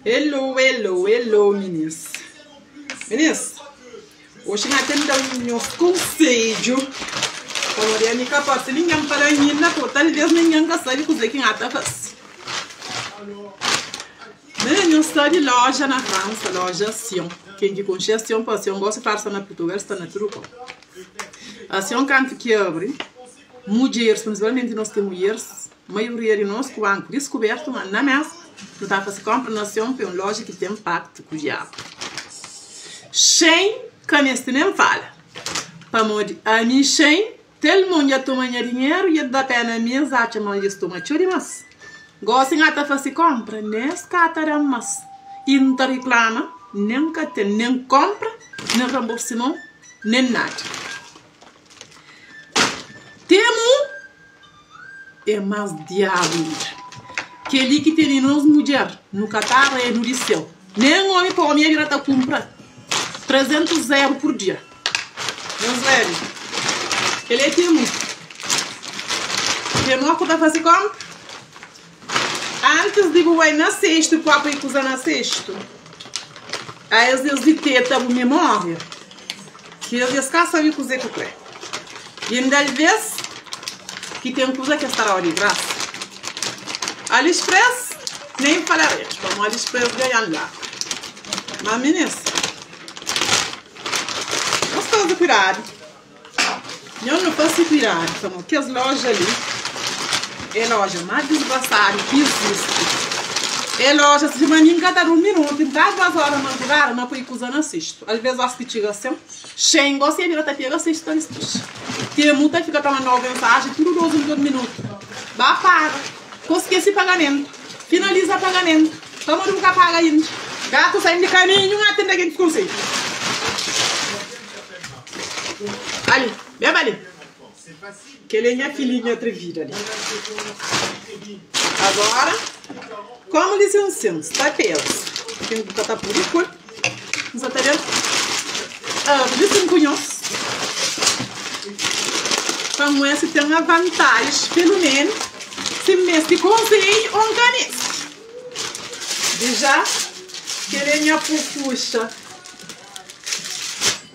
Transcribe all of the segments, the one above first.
Hello, hello, hello, meninas. Meninas, hoje nós temos um conselho. Como eu me capaz, ninguém para mim na total vez ninguém sabe cozer quem ata faz. Eu estou de loja na França, loja Sion. Quem que conhece a Sion, pode ser um gosto de fazer na Portugal, está na Turco. A Sion canto que abre, mulheres, principalmente nós que mulheres, a maioria de nós com anco descoberto, mas na mesa, não está fazendo compra na Sion, porque é uma loja que tem impacto com o diabo. Sem caneste nem fala. Para morrer, a mim sem, todo mundo já toma dinheiro e dá pena minha zate, mas já toma tchuri mas. Gostem até fazer compra, nesse catarão mas. E não te reclama, nem tem nem compra, nem reembolsamento, nem nada. Temo é mais diabo. Que ele que tem nos mulheres, no catarro e no liceu. Nem homem para homem ele está comprar 300 euros por dia. Meus velhos, ele é temo. Temo que fazer compra. Antes de ir na sexta, o papo ia usar na sexta. Aí às vezes de teta por memória. Que às vezes cá sabe cozer com o pré. E ainda às vezes que tem coisa que está de graça. AliExpress, nem falarei. Como AliExpress ganhando lá. Mas meninas, nós estamos de cuidado. Eu não posso cuidar. Como que as lojas ali. É loja mais desgraçada que existe. É loja, se maninho cada um minuto, em cada 2 horas, não lugar, não pode usar na sexta. Às vezes, as que chegam assim, sem gosto de vir até pegar a sexta. Tem muita que fica tomando nova mensagem, tudo 12 minutos. Vai paga. Consegui esse pagamento. Finaliza o pagamento. Vamos nunca paga ainda. Gato saindo de caminho, não atende aquele conselho. Ali, beba ali. Que ele é minha filhinha atrevida ali. Agora, como licenciamos, está peso. Tem que botar por isso. Não está vendo? Dizem cunhos. Como esse tem uma vantagem, pelo menos, se mestre conselho ou caneste. Já que ele é minha pupuxa.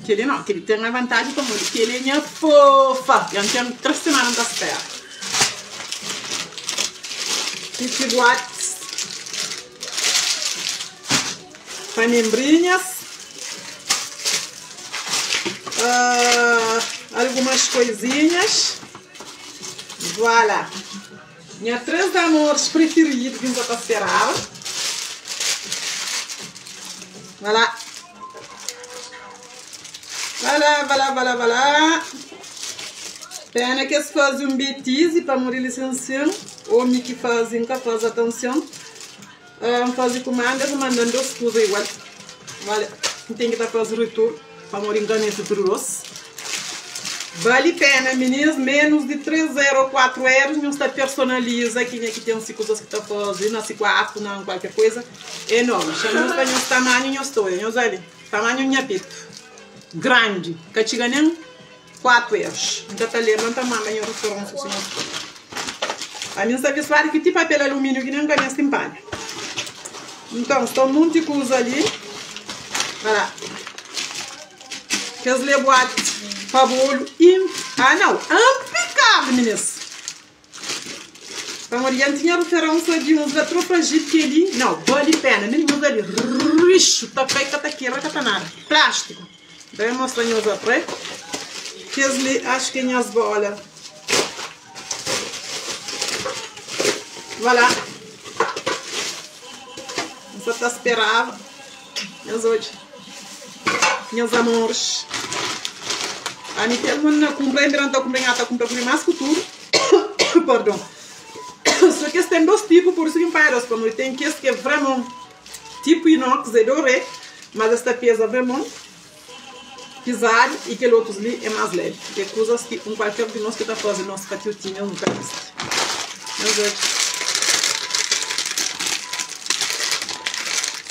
Que ele não, que ele tem uma vantagem como ele, que ele é fofa. Eu não tenho 3 semanas da espera. Pitiguates. Panembrinhas. Algumas coisinhas. Voilà. Minha 3 amores preferidos que eu esperava. Voilà. Voilà. Pena que eles fazem um betise para morrer licenciando. Ou me que fazem, nunca fazem atenção. Fazem comandas, mandando 2 coisas igual. Vale. Tem que estar fazendo retorno para morrer enganando tudo isso. Vale pena, meninas. Menos de 3 euros, 4 euros. Não está personaliza. Quem é que tem 5 coisas que está fazendo, não se quarto, não, qualquer coisa. Enorme. Chamamos para o tamanho, não estou. Não sei. Tamanho, não pito. Grande, que chega nem 4 euros. Então tá lembrando a mamãe em restaurante, senhor. A minha sabe que tipo papel alumínio que nem ganha estimpalha. Então, estou muito de coisa ali. Olha. Que as leboates para bolo. Ah, não. Impecável, meninas. Para morrer, tinha referência de uns atrofragidos que ele. Não, vale pena. Meninas ali. Richo, tá feita, tá aqui, não tá nada. Plástico. Vou mostrar os outros. Que eles acho que as bolas. Voilà. Você tá esperando. Meus hoje. Meus amores. A mim todo mundo não compra, ainda não está comprando mais que tudo. Perdão. Só que tem 2 tipos, por isso que para como tem que é vraiment tipo inox e doré, mas esta peça vraiment pisado e que outros ali é mais leve. Que coisas que qualquer de nós que está fazendo nosso patiotinho nunca viste.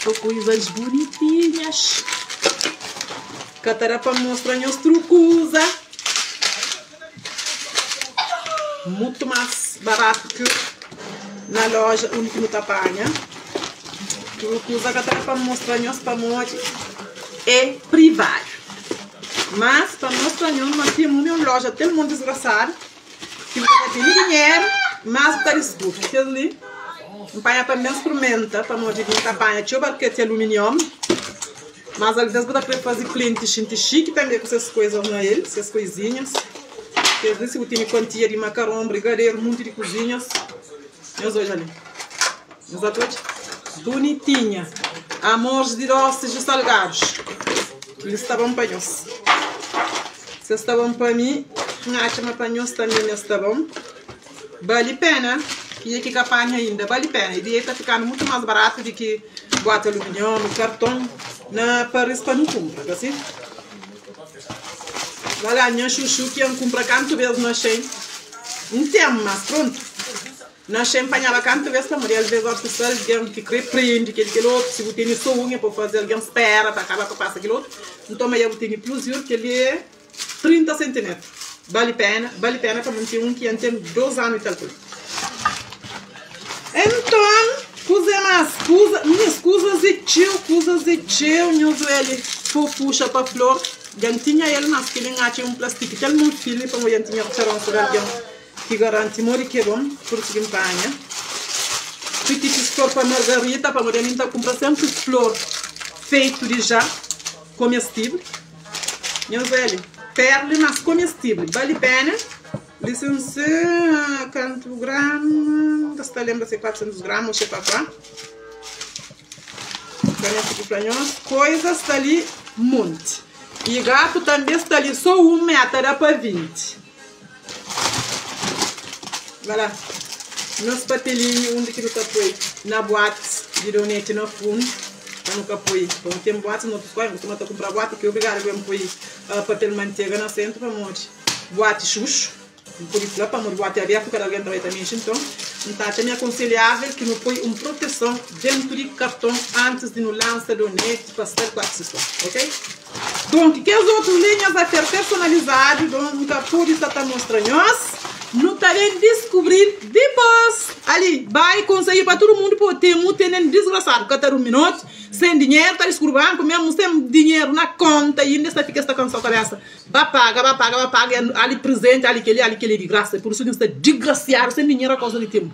São coisas bonitinhas. Catará para mostrar os trucos. Muito mais barato que na loja onde não tá paga. que usa para mostrar nós para morte é privado. Mas para mostrar nós temos uma loja, todo mundo desgraçado, que não tem dinheiro, mas está escuro. Porque ali, campanha para me instrumenta, para morte de campanha, tinha barquete de alumínio, mas ali dentro dá para fazer cliente chique também com essas coisas na ele, essas coisinhas. Quer dizer, se eu tenho quantia de macarrão, brigadeiro, um monte de cozinhas. Meus hoje ali. Meus atores. Bonitinha. Amores de doces e salgados. Eles estavam para nós. Se estavam para mim, acho para nós também estavam. Vale a pena. E aqui campanha ainda, vale a pena. E está ficando muito mais barato do que bota alumínio, cartão. Na Paris para não comprar, assim? Vai lá, minha chuchu que eu compro quanto vezes na Shein. Não tem, mas pronto. Na Shein apanhava quanto vezes para morrer. Às vezes as pessoas que repreendem aquele outro. Se você tem só unha para fazer, alguém espera para acabar para passar aquele outro. Então eu tenho plus que ele é 30 centímetros. Vale a pena para manter um que tem 2 anos e tal coisa. Então, minhas coisas e tio, meus velhos, fofucha para flor. Já tinha ele nas que ele tinha um plástico, que ele não filha para eu tinha restaurante que garante mori que bom por se campanha. Petites flor para margarita para mulher então comprar sempre flor feito de já comestível. Meus velhos, perle mas comestível, vale a pena. Licença, quanto gramas? Você lembra se 400 gramas ou sei para qual? Coisas está ali monte. E gato também está ali só 1 metro para 20. Vai lá. Nos patelinhos, onde que nunca foi? Na boate, de donete no fundo. Nunca foi. Então tem boate, não foi. Você não está comprar boate, que obrigado a pôr papel manteiga no centro para monte. Boate xuxo. Por isso, para morrer boate aberto, cada alguém também então. Então, é aconselhável que não põe uma proteção dentro do cartão antes de não lançar donete para ser com acessório, ok? Então, que as outras linhas a ser personalizadas, então, pode estar mostrando não também descobrir depois. Ali, vai conseguir para todo mundo por ter muito desgraçado, cada minuto, sem dinheiro, está descobrindo, mesmo sem dinheiro na conta, e ainda fica esta canção cabeça. Vai pagar, ali presente, ali que ele de graça, por isso ele está desgraciado, sem dinheiro a causa de tempo.